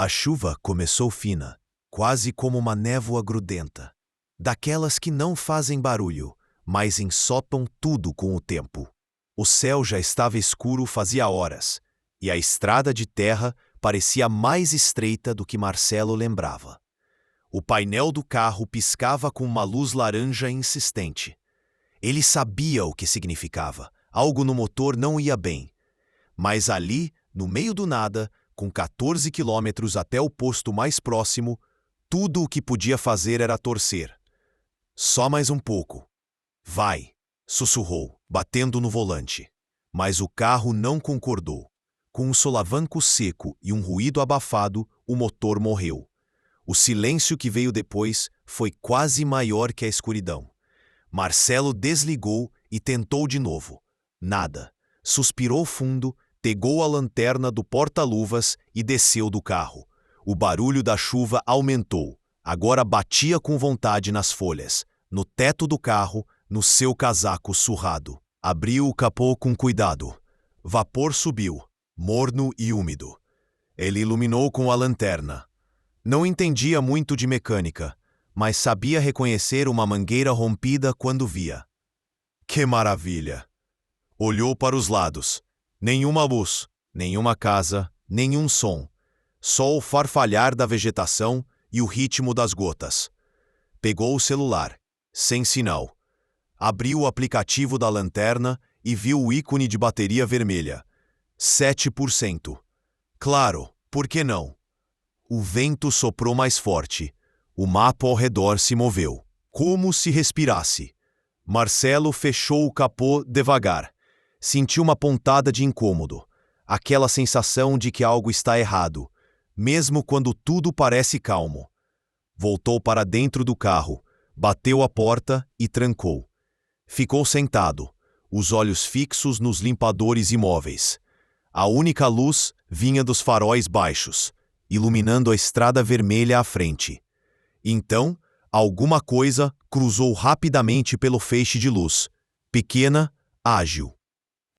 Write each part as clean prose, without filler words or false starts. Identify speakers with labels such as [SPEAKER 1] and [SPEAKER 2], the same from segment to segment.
[SPEAKER 1] A chuva começou fina, quase como uma névoa grudenta, daquelas que não fazem barulho, mas ensopam tudo com o tempo. O céu já estava escuro fazia horas, e a estrada de terra parecia mais estreita do que Marcelo lembrava. O painel do carro piscava com uma luz laranja insistente. Ele sabia o que significava. Algo no motor não ia bem. Mas ali, no meio do nada, com 14 quilômetros até o posto mais próximo, tudo o que podia fazer era torcer. Só mais um pouco. Vai, sussurrou, batendo no volante. Mas o carro não concordou. Com um solavanco seco e um ruído abafado, o motor morreu. O silêncio que veio depois foi quase maior que a escuridão. Marcelo desligou e tentou de novo. Nada. Suspirou fundo, pegou a lanterna do porta-luvas e desceu do carro. O barulho da chuva aumentou. Agora batia com vontade nas folhas, no teto do carro, no seu casaco surrado. Abriu o capô com cuidado. Vapor subiu, morno e úmido. Ele iluminou com a lanterna. Não entendia muito de mecânica, mas sabia reconhecer uma mangueira rompida quando via. Que maravilha! Olhou para os lados. Nenhuma luz, nenhuma casa, nenhum som. Só o farfalhar da vegetação e o ritmo das gotas. Pegou o celular, sem sinal. Abriu o aplicativo da lanterna e viu o ícone de bateria vermelha. 7%. Claro, por que não? O vento soprou mais forte. O mapa ao redor se moveu, como se respirasse. Marcelo fechou o capô devagar. Sentiu uma pontada de incômodo. Aquela sensação de que algo está errado, mesmo quando tudo parece calmo. Voltou para dentro do carro, bateu a porta e trancou. Ficou sentado, os olhos fixos nos limpadores imóveis. A única luz vinha dos faróis baixos, iluminando a estrada vermelha à frente. Então, alguma coisa cruzou rapidamente pelo feixe de luz. Pequena, ágil.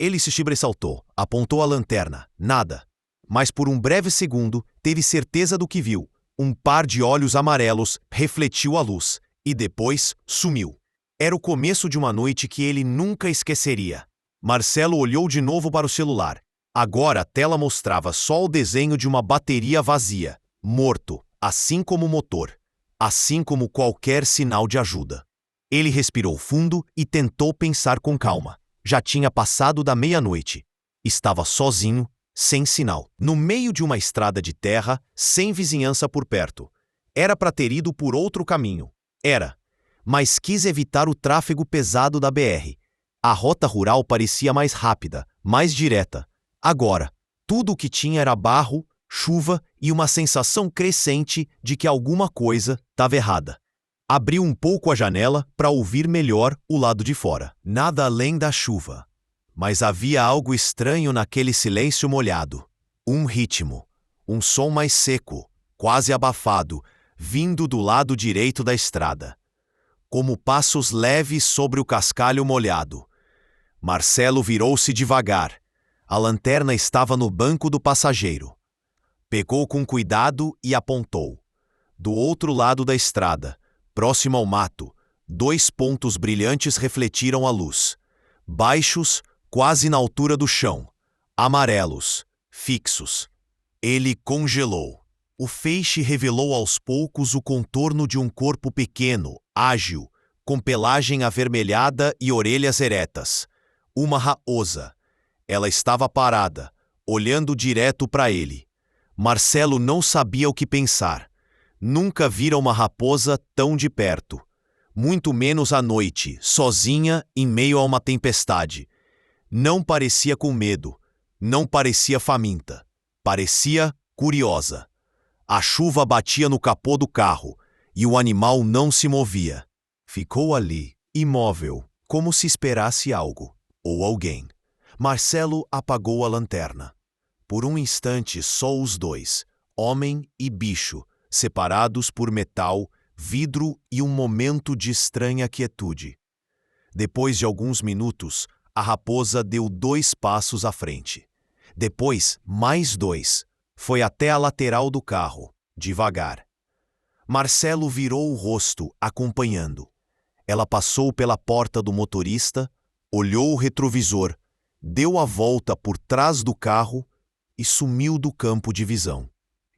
[SPEAKER 1] Ele se sobressaltou, apontou a lanterna. Nada. Mas por um breve segundo, teve certeza do que viu. Um par de olhos amarelos refletiu a luz, e depois sumiu. Era o começo de uma noite que ele nunca esqueceria. Marcelo olhou de novo para o celular. Agora a tela mostrava só o desenho de uma bateria vazia, morto, assim como o motor, assim como qualquer sinal de ajuda. Ele respirou fundo e tentou pensar com calma. Já tinha passado da meia-noite. Estava sozinho, sem sinal, no meio de uma estrada de terra, sem vizinhança por perto. Era para ter ido por outro caminho. Era. Mas quis evitar o tráfego pesado da BR. A rota rural parecia mais rápida, mais direta. Agora, tudo o que tinha era barro, chuva e uma sensação crescente de que alguma coisa estava errada. Abriu um pouco a janela para ouvir melhor o lado de fora. Nada além da chuva. Mas havia algo estranho naquele silêncio molhado. Um ritmo. Um som mais seco, quase abafado, vindo do lado direito da estrada. Como passos leves sobre o cascalho molhado. Marcelo virou-se devagar. A lanterna estava no banco do passageiro. Pegou com cuidado e apontou. Do outro lado da estrada, próximo ao mato, 2 pontos brilhantes refletiram a luz. Baixos, quase na altura do chão. Amarelos, fixos. Ele congelou. O feixe revelou aos poucos o contorno de um corpo pequeno, ágil, com pelagem avermelhada e orelhas eretas. Uma raposa. Ela estava parada, olhando direto para ele. Marcelo não sabia o que pensar. Nunca vira uma raposa tão de perto. Muito menos à noite, sozinha, em meio a uma tempestade. Não parecia com medo. Não parecia faminta. Parecia curiosa. A chuva batia no capô do carro, e o animal não se movia. Ficou ali, imóvel, como se esperasse algo, ou alguém. Marcelo apagou a lanterna. Por um instante só os dois, homem e bicho, separados por metal, vidro e um momento de estranha quietude. Depois de alguns minutos, a raposa deu 2 passos à frente. Depois, mais 2. Foi até a lateral do carro, devagar. Marcelo virou o rosto, acompanhando. Ela passou pela porta do motorista, olhou o retrovisor, deu a volta por trás do carro e sumiu do campo de visão.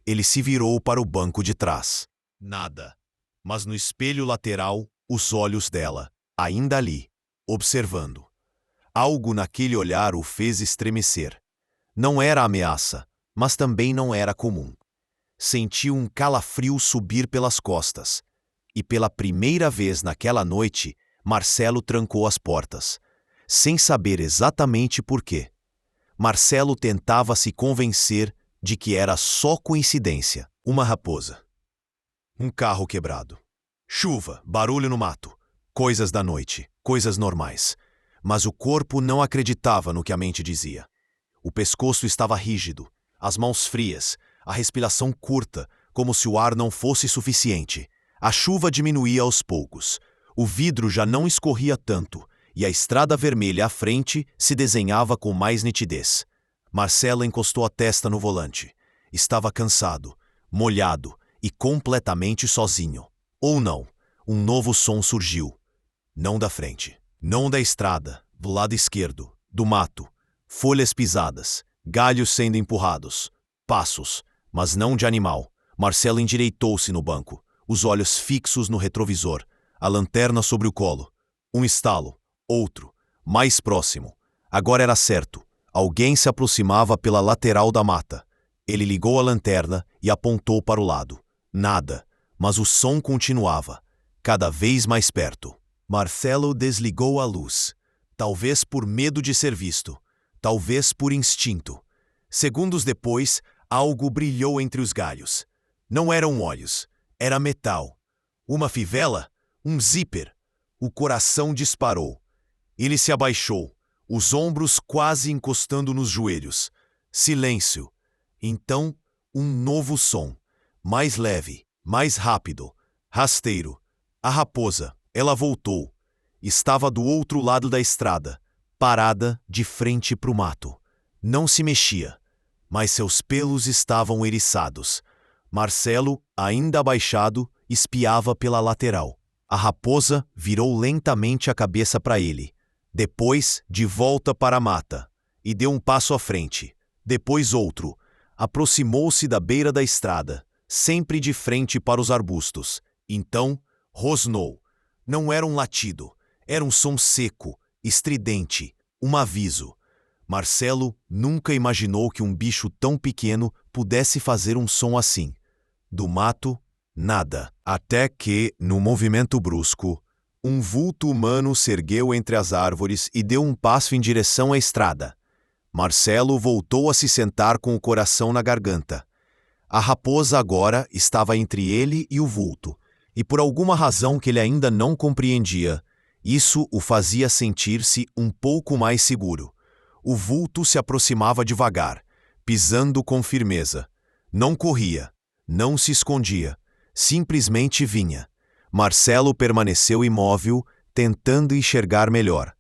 [SPEAKER 1] Ele se virou para o banco de trás. Nada. Mas no espelho lateral, os olhos dela, ainda ali, observando. Algo naquele olhar o fez estremecer. Não era ameaça, mas também não era comum. Sentiu um calafrio subir pelas costas. E pela primeira vez naquela noite, Marcelo trancou as portas, sem saber exatamente por quê. Marcelo tentava se convencer de que era só coincidência. Uma raposa. Um carro quebrado. Chuva, barulho no mato. Coisas da noite, coisas normais. Mas o corpo não acreditava no que a mente dizia. O pescoço estava rígido, as mãos frias, a respiração curta, como se o ar não fosse suficiente. A chuva diminuía aos poucos. O vidro já não escorria tanto, e a estrada vermelha à frente se desenhava com mais nitidez. Marcelo encostou a testa no volante. Estava cansado, molhado e completamente sozinho. Ou não, um novo som surgiu. Não da frente, não da estrada, do lado esquerdo, do mato. Folhas pisadas, galhos sendo empurrados, passos, mas não de animal. Marcelo endireitou-se no banco, os olhos fixos no retrovisor, a lanterna sobre o colo. Um estalo, outro, mais próximo. Agora era certo. Alguém se aproximava pela lateral da mata. Ele ligou a lanterna e apontou para o lado. Nada, mas o som continuava, cada vez mais perto. Marcelo desligou a luz, talvez por medo de ser visto, talvez por instinto. Segundos depois, algo brilhou entre os galhos. Não eram olhos, era metal. Uma fivela? Um zíper. O coração disparou. Ele se abaixou, os ombros quase encostando nos joelhos. Silêncio. Então, um novo som. Mais leve, mais rápido. Rasteiro. A raposa. Ela voltou. Estava do outro lado da estrada, parada de frente para o mato. Não se mexia, mas seus pelos estavam eriçados. Marcelo, ainda abaixado, espiava pela lateral. A raposa virou lentamente a cabeça para ele. Depois, de volta para a mata. E deu um passo à frente. Depois outro. Aproximou-se da beira da estrada, sempre de frente para os arbustos. Então, rosnou. Não era um latido. Era um som seco, estridente, um aviso. Marcelo nunca imaginou que um bicho tão pequeno pudesse fazer um som assim. Do mato, nada. Até que, num movimento brusco, um vulto humano se ergueu entre as árvores e deu um passo em direção à estrada. Marcelo voltou a se sentar com o coração na garganta. A raposa agora estava entre ele e o vulto, e por alguma razão que ele ainda não compreendia, isso o fazia sentir-se um pouco mais seguro. O vulto se aproximava devagar, pisando com firmeza. Não corria, não se escondia, simplesmente vinha. Marcelo permaneceu imóvel, tentando enxergar melhor.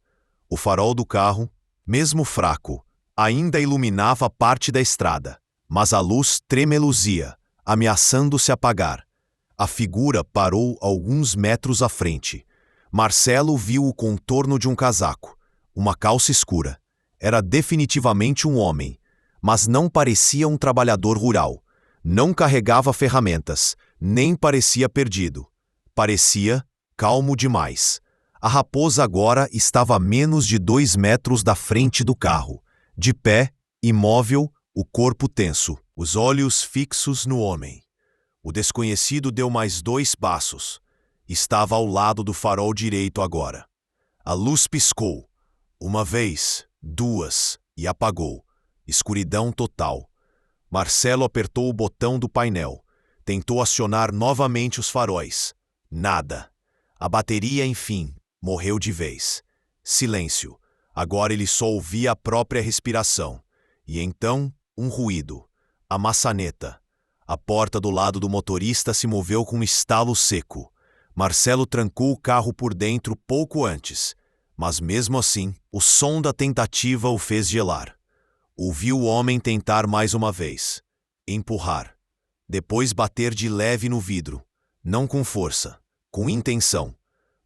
[SPEAKER 1] O farol do carro, mesmo fraco, ainda iluminava parte da estrada, mas a luz tremeluzia, ameaçando se apagar. A figura parou alguns metros à frente. Marcelo viu o contorno de um casaco, uma calça escura. Era definitivamente um homem, mas não parecia um trabalhador rural. Não carregava ferramentas, nem parecia perdido. Parecia calmo demais. A raposa agora estava a menos de 2 metros da frente do carro, de pé, imóvel, o corpo tenso, os olhos fixos no homem. O desconhecido deu mais 2 passos. Estava ao lado do farol direito agora. A luz piscou. Uma vez, 2, e apagou. Escuridão total. Marcelo apertou o botão do painel. Tentou acionar novamente os faróis. Nada. A bateria, enfim, morreu de vez. Silêncio. Agora ele só ouvia a própria respiração. E então, um ruído. A maçaneta. A porta do lado do motorista se moveu com um estalo seco. Marcelo trancou o carro por dentro pouco antes, mas mesmo assim, o som da tentativa o fez gelar. Ouviu o homem tentar mais uma vez. Empurrar. Depois bater de leve no vidro. Não com força, com intenção.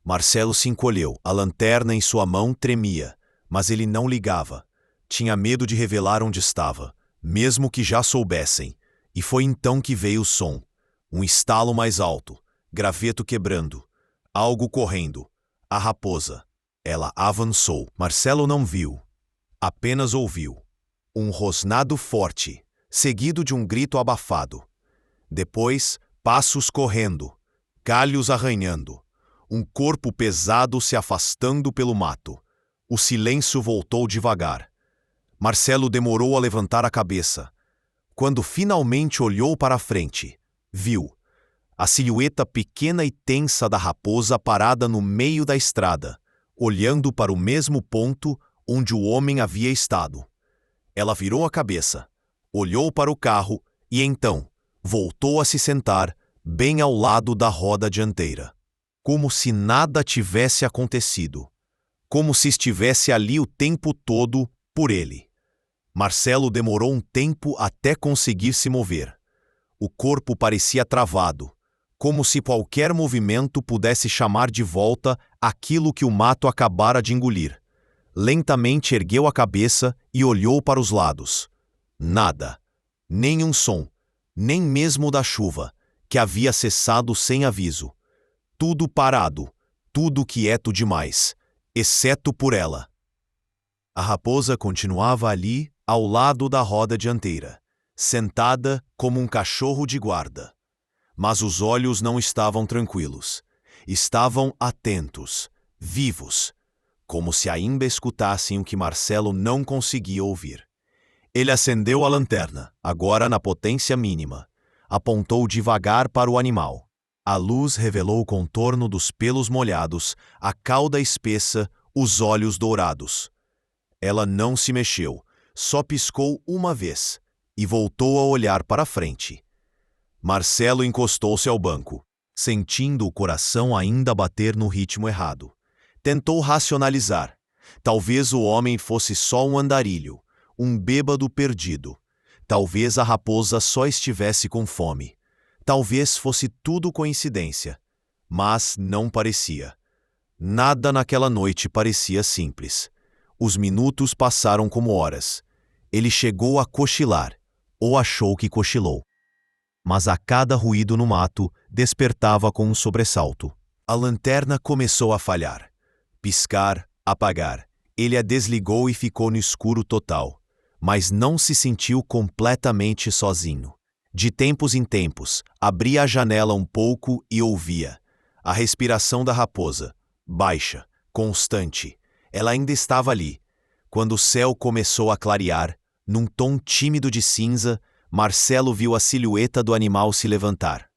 [SPEAKER 1] Marcelo se encolheu, a lanterna em sua mão tremia, mas ele não ligava. Tinha medo de revelar onde estava, mesmo que já soubessem. E foi então que veio o som. Um estalo mais alto, graveto quebrando, algo correndo. A raposa. Ela avançou. Marcelo não viu, apenas ouviu. Um rosnado forte, seguido de um grito abafado. Depois, passos correndo, galhos arranhando. Um corpo pesado se afastando pelo mato. O silêncio voltou devagar. Marcelo demorou a levantar a cabeça. Quando finalmente olhou para a frente, viu a silhueta pequena e tensa da raposa parada no meio da estrada, olhando para o mesmo ponto onde o homem havia estado. Ela virou a cabeça, olhou para o carro e então voltou a se sentar bem ao lado da roda dianteira. Como se nada tivesse acontecido. Como se estivesse ali o tempo todo por ele. Marcelo demorou um tempo até conseguir se mover. O corpo parecia travado, como se qualquer movimento pudesse chamar de volta aquilo que o mato acabara de engolir. Lentamente ergueu a cabeça e olhou para os lados. Nada. Nem um som, nem mesmo da chuva, que havia cessado sem aviso. Tudo parado, tudo quieto demais, exceto por ela. A raposa continuava ali, ao lado da roda dianteira, sentada como um cachorro de guarda. Mas os olhos não estavam tranquilos. Estavam atentos, vivos, como se ainda escutassem o que Marcelo não conseguia ouvir. Ele acendeu a lanterna, agora na potência mínima. Apontou devagar para o animal. A luz revelou o contorno dos pelos molhados, a cauda espessa, os olhos dourados. Ela não se mexeu, só piscou uma vez e voltou a olhar para a frente. Marcelo encostou-se ao banco, sentindo o coração ainda bater no ritmo errado. Tentou racionalizar. Talvez o homem fosse só um andarilho, um bêbado perdido. Talvez a raposa só estivesse com fome. Talvez fosse tudo coincidência, mas não parecia. Nada naquela noite parecia simples. Os minutos passaram como horas. Ele chegou a cochilar, ou achou que cochilou. Mas a cada ruído no mato despertava com um sobressalto. A lanterna começou a falhar. Piscar, apagar. Ele a desligou e ficou no escuro total, mas não se sentiu completamente sozinho. De tempos em tempos, abria a janela um pouco e ouvia a respiração da raposa, baixa, constante. Ela ainda estava ali. Quando o céu começou a clarear, num tom tímido de cinza, Marcelo viu a silhueta do animal se levantar.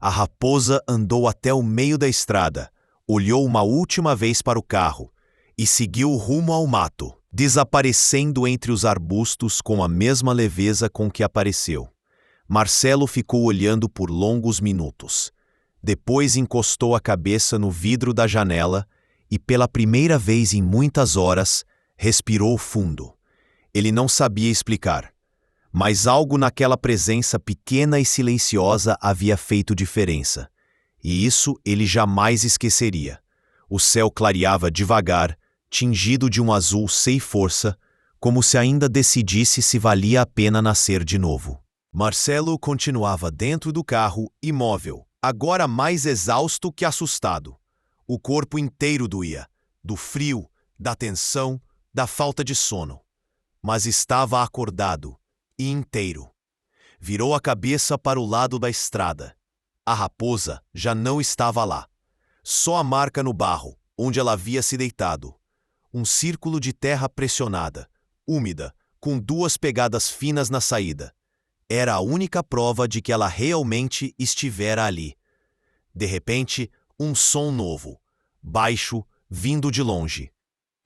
[SPEAKER 1] A raposa andou até o meio da estrada, olhou uma última vez para o carro e seguiu rumo ao mato, desaparecendo entre os arbustos com a mesma leveza com que apareceu. Marcelo ficou olhando por longos minutos. Depois encostou a cabeça no vidro da janela e, pela primeira vez em muitas horas, respirou fundo. Ele não sabia explicar, mas algo naquela presença pequena e silenciosa havia feito diferença. E isso ele jamais esqueceria. O céu clareava devagar, tingido de um azul sem força, como se ainda decidisse se valia a pena nascer de novo. Marcelo continuava dentro do carro, imóvel, agora mais exausto que assustado. O corpo inteiro doía, do frio, da tensão, da falta de sono. Mas estava acordado e inteiro. Virou a cabeça para o lado da estrada. A raposa já não estava lá. Só a marca no barro, onde ela havia se deitado. Um círculo de terra pressionada, úmida, com duas pegadas finas na saída. Era a única prova de que ela realmente estivera ali. De repente, um som novo, baixo, vindo de longe.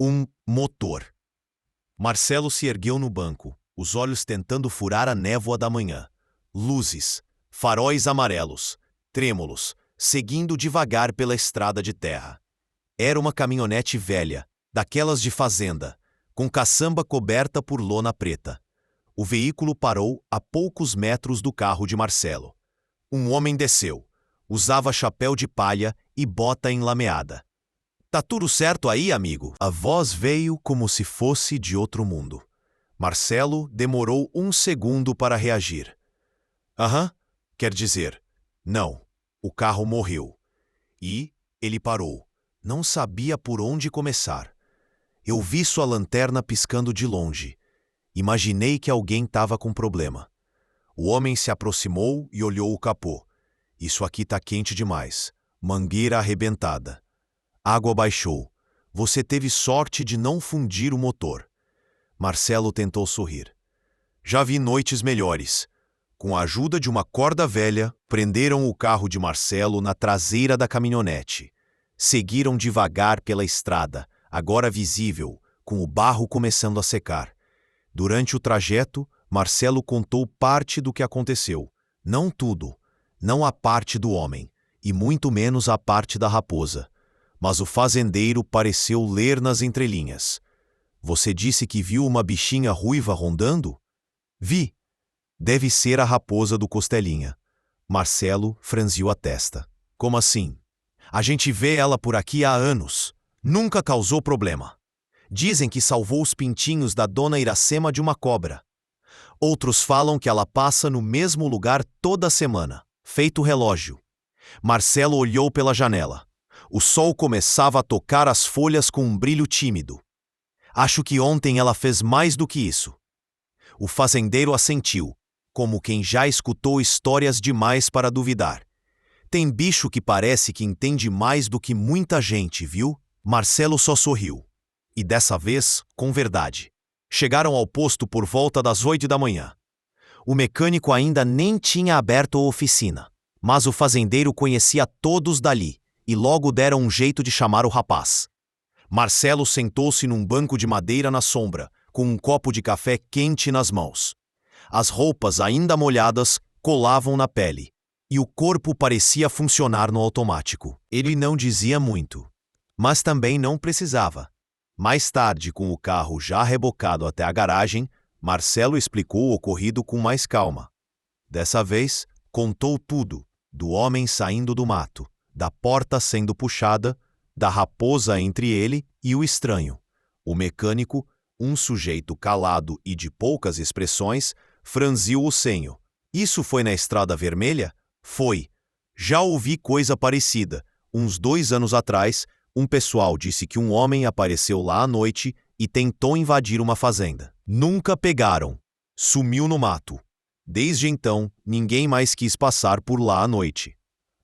[SPEAKER 1] Um motor. Marcelo se ergueu no banco, os olhos tentando furar a névoa da manhã. Luzes, faróis amarelos, trêmulos, seguindo devagar pela estrada de terra. Era uma caminhonete velha, daquelas de fazenda, com caçamba coberta por lona preta. o veículo parou a poucos metros do carro de Marcelo. Um homem desceu. Usava chapéu de palha e bota enlameada. Tá tudo certo aí, amigo? A voz veio como se fosse de outro mundo. Marcelo demorou um segundo para reagir. Aham, quer dizer, não, o carro morreu. E ele parou. Não sabia por onde começar. Eu vi sua lanterna piscando de longe. Imaginei que alguém estava com problema. O homem se aproximou e olhou o capô. Isso aqui tá quente demais. Mangueira arrebentada. Água baixou. Você teve sorte de não fundir o motor. Marcelo tentou sorrir. Já vi noites melhores. Com a ajuda de uma corda velha, prenderam o carro de Marcelo na traseira da caminhonete. Seguiram devagar pela estrada, agora visível, com o barro começando a secar. Durante o trajeto, Marcelo contou parte do que aconteceu. Não tudo. Não a parte do homem, e muito menos a parte da raposa. Mas o fazendeiro pareceu ler nas entrelinhas. Você disse que viu uma bichinha ruiva rondando? Vi. Deve ser a raposa do Costelinha. Marcelo franziu a testa. Como assim? A gente vê ela por aqui há anos. Nunca causou problema. Dizem que salvou os pintinhos da dona Iracema de uma cobra. Outros falam que ela passa no mesmo lugar toda semana, feito relógio. Marcelo olhou pela janela. O sol começava a tocar as folhas com um brilho tímido. Acho que ontem ela fez mais do que isso. O fazendeiro assentiu, como quem já escutou histórias demais para duvidar. Tem bicho que parece que entende mais do que muita gente, viu? Marcelo só sorriu. E dessa vez, com verdade. Chegaram ao posto por volta das 8 da manhã. O mecânico ainda nem tinha aberto a oficina, mas o fazendeiro conhecia todos dali e logo deram um jeito de chamar o rapaz. Marcelo sentou-se num banco de madeira na sombra, com um copo de café quente nas mãos. As roupas ainda molhadas colavam na pele, e o corpo parecia funcionar no automático. Ele não dizia muito, mas também não precisava. Mais tarde, com o carro já rebocado até a garagem, Marcelo explicou o ocorrido com mais calma. Dessa vez, contou tudo, do homem saindo do mato, da porta sendo puxada, da raposa entre ele e o estranho. O mecânico, um sujeito calado e de poucas expressões, franziu o senho. Isso foi na Estrada Vermelha? Foi. Já ouvi coisa parecida. Uns 2 anos atrás, um pessoal disse que um homem apareceu lá à noite e tentou invadir uma fazenda. Nunca pegaram. Sumiu no mato. Desde então, ninguém mais quis passar por lá à noite.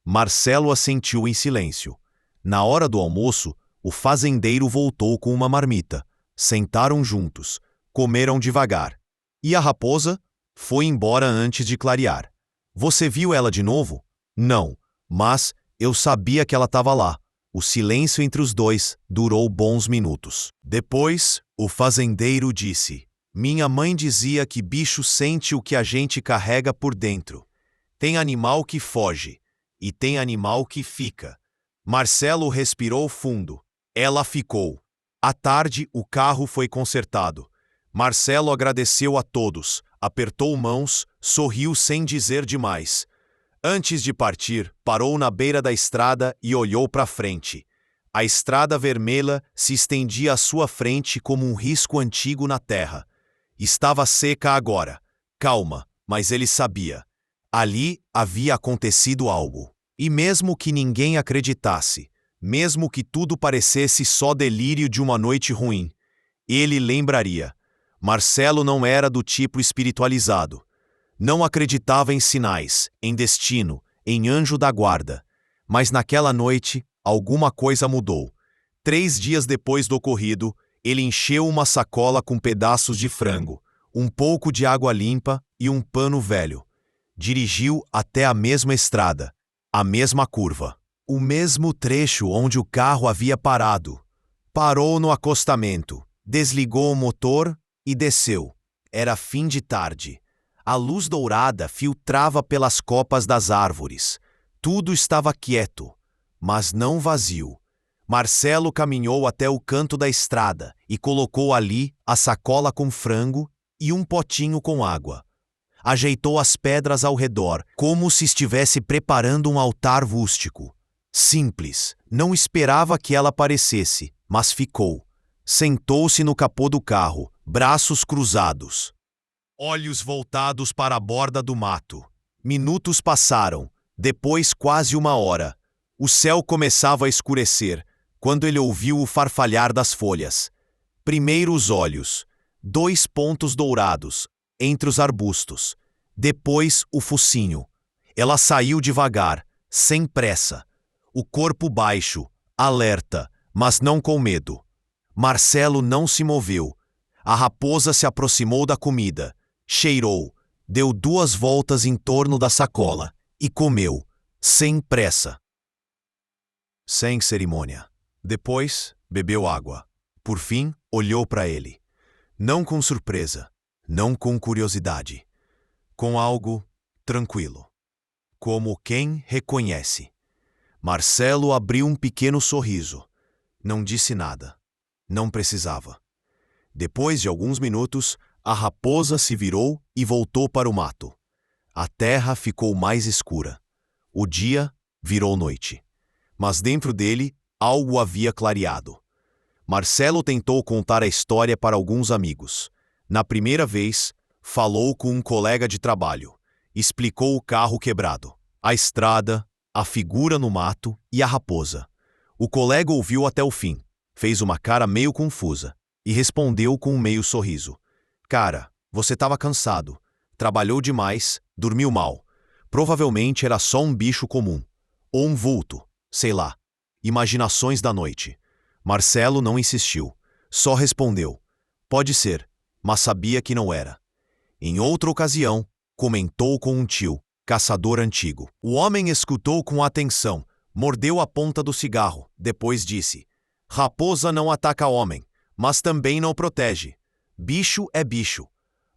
[SPEAKER 1] Marcelo assentiu em silêncio. Na hora do almoço, o fazendeiro voltou com uma marmita. Sentaram juntos. Comeram devagar. E a raposa? Foi embora antes de clarear. Você viu ela de novo? Não, mas eu sabia que ela estava lá. O silêncio entre os dois durou bons minutos. Depois, o fazendeiro disse: Minha mãe dizia que bicho sente o que a gente carrega por dentro. Tem animal que foge, e tem animal que fica. Marcelo respirou fundo. Ela ficou. À tarde, o carro foi consertado. Marcelo agradeceu a todos, apertou mãos, sorriu sem dizer demais. Antes de partir, parou na beira da estrada e olhou para frente. A Estrada Vermelha se estendia à sua frente como um risco antigo na terra. Estava seca agora. Calma, mas ele sabia. Ali havia acontecido algo. E mesmo que ninguém acreditasse, mesmo que tudo parecesse só delírio de uma noite ruim, ele lembraria. Marcelo não era do tipo espiritualizado. Não acreditava em sinais, em destino, em anjo da guarda. Mas naquela noite, alguma coisa mudou. 3 dias depois do ocorrido, ele encheu uma sacola com pedaços de frango, um pouco de água limpa e um pano velho. Dirigiu até a mesma estrada, a mesma curva, o mesmo trecho onde o carro havia parado. Parou no acostamento, desligou o motor e desceu. Era fim de tarde. A luz dourada filtrava pelas copas das árvores. Tudo estava quieto, mas não vazio. Marcelo caminhou até o canto da estrada e colocou ali a sacola com frango e um potinho com água. Ajeitou as pedras ao redor, como se estivesse preparando um altar rústico. Simples, não esperava que ela aparecesse, mas ficou. Sentou-se no capô do carro, braços cruzados, olhos voltados para a borda do mato. Minutos passaram, depois quase 1 hora. O céu começava a escurecer, quando ele ouviu o farfalhar das folhas. Primeiro os olhos, 2 pontos dourados, entre os arbustos. Depois o focinho. Ela saiu devagar, sem pressa. O corpo baixo, alerta, mas não com medo. Marcelo não se moveu. A raposa se aproximou da comida, cheirou, deu 2 voltas em torno da sacola e comeu, sem pressa. Sem cerimônia. Depois, bebeu água. Por fim, olhou para ele. Não com surpresa, não com curiosidade. Com algo tranquilo. Como quem reconhece. Marcelo abriu um pequeno sorriso. Não disse nada. Não precisava. Depois de alguns minutos, a raposa se virou e voltou para o mato. A terra ficou mais escura. O dia virou noite. Mas dentro dele, algo havia clareado. Marcelo tentou contar a história para alguns amigos. Na primeira vez, falou com um colega de trabalho. Explicou o carro quebrado, a estrada, a figura no mato e a raposa. O colega ouviu até o fim, fez uma cara meio confusa e respondeu com um meio sorriso. Cara, você estava cansado, trabalhou demais, dormiu mal. Provavelmente era só um bicho comum. Ou um vulto, sei lá. Imaginações da noite. Marcelo não insistiu, só respondeu. Pode ser, mas sabia que não era. Em outra ocasião, comentou com um tio, caçador antigo. O homem escutou com atenção, mordeu a ponta do cigarro, depois disse: Raposa não ataca homem, mas também não protege. Bicho é bicho.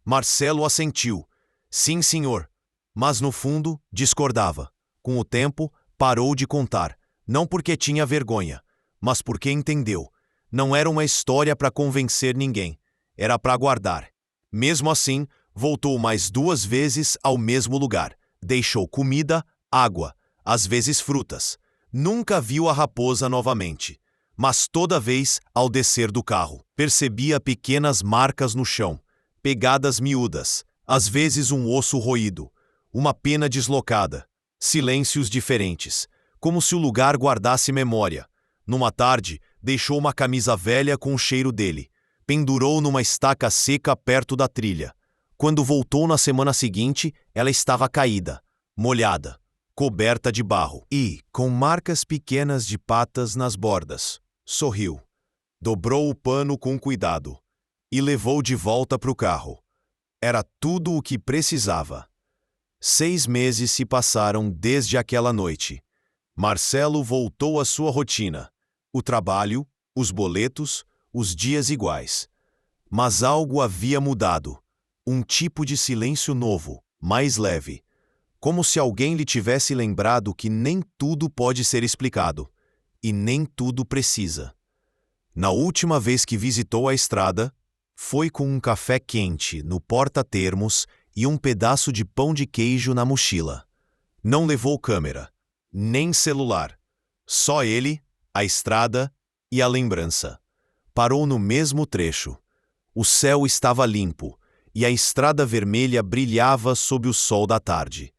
[SPEAKER 1] Marcelo assentiu. Sim, senhor. Mas no fundo, discordava. Com o tempo, parou de contar. Não porque tinha vergonha, mas porque entendeu. Não era uma história para convencer ninguém. Era para guardar. Mesmo assim, voltou mais 2 vezes ao mesmo lugar. Deixou comida, água, às vezes frutas. Nunca viu a raposa novamente. Mas toda vez, ao descer do carro, percebia pequenas marcas no chão, pegadas miúdas, às vezes um osso roído, uma pena deslocada, silêncios diferentes, como se o lugar guardasse memória. Numa tarde, deixou uma camisa velha com o cheiro dele, pendurou numa estaca seca perto da trilha. Quando voltou na semana seguinte, ela estava caída, molhada, coberta de barro e com marcas pequenas de patas nas bordas. Sorriu, dobrou o pano com cuidado e levou de volta para o carro. Era tudo o que precisava. 6 meses se passaram desde aquela noite. Marcelo voltou à sua rotina. O trabalho, os boletos, os dias iguais. Mas algo havia mudado. Um tipo de silêncio novo, mais leve. Como se alguém lhe tivesse lembrado que nem tudo pode ser explicado. E nem tudo precisa. Na última vez que visitou a estrada, foi com um café quente no porta-termos e um pedaço de pão de queijo na mochila. Não levou câmera, nem celular. Só ele, a estrada e a lembrança. Parou no mesmo trecho. O céu estava limpo e a estrada vermelha brilhava sob o sol da tarde.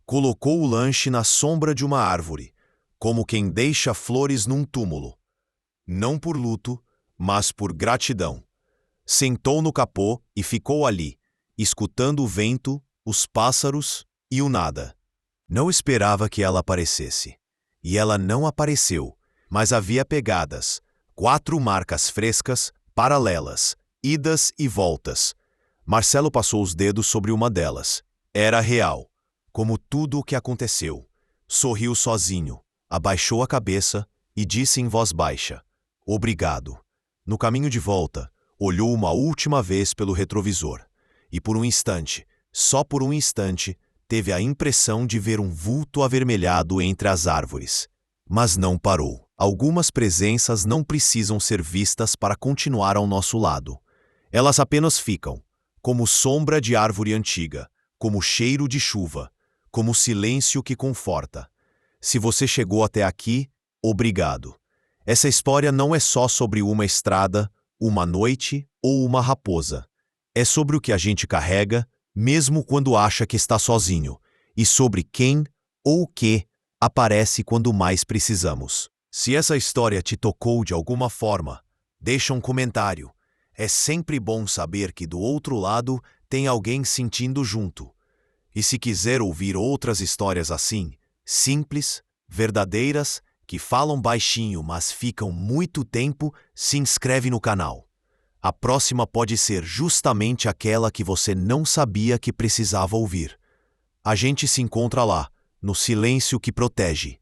[SPEAKER 1] Colocou o lanche na sombra de uma árvore, como quem deixa flores num túmulo. Não por luto, mas por gratidão. Sentou no capô e ficou ali, escutando o vento, os pássaros e o nada. Não esperava que ela aparecesse. E ela não apareceu, mas havia pegadas, 4 marcas frescas, paralelas, idas e voltas. Marcelo passou os dedos sobre uma delas. Era real, como tudo o que aconteceu. Sorriu sozinho. Abaixou a cabeça e disse em voz baixa, obrigado. No caminho de volta, olhou uma última vez pelo retrovisor. E por um instante, só por um instante, teve a impressão de ver um vulto avermelhado entre as árvores. Mas não parou. Algumas presenças não precisam ser vistas para continuar ao nosso lado. Elas apenas ficam, como sombra de árvore antiga, como cheiro de chuva, como silêncio que conforta. Se você chegou até aqui, obrigado. Essa história não é só sobre uma estrada, uma noite ou uma raposa. É sobre o que a gente carrega, mesmo quando acha que está sozinho, e sobre quem ou o que aparece quando mais precisamos. Se essa história te tocou de alguma forma, deixa um comentário. É sempre bom saber que do outro lado tem alguém sentindo junto. E se quiser ouvir outras histórias assim, simples, verdadeiras, que falam baixinho mas ficam muito tempo, se inscreve no canal. A próxima pode ser justamente aquela que você não sabia que precisava ouvir. A gente se encontra lá, no silêncio que protege.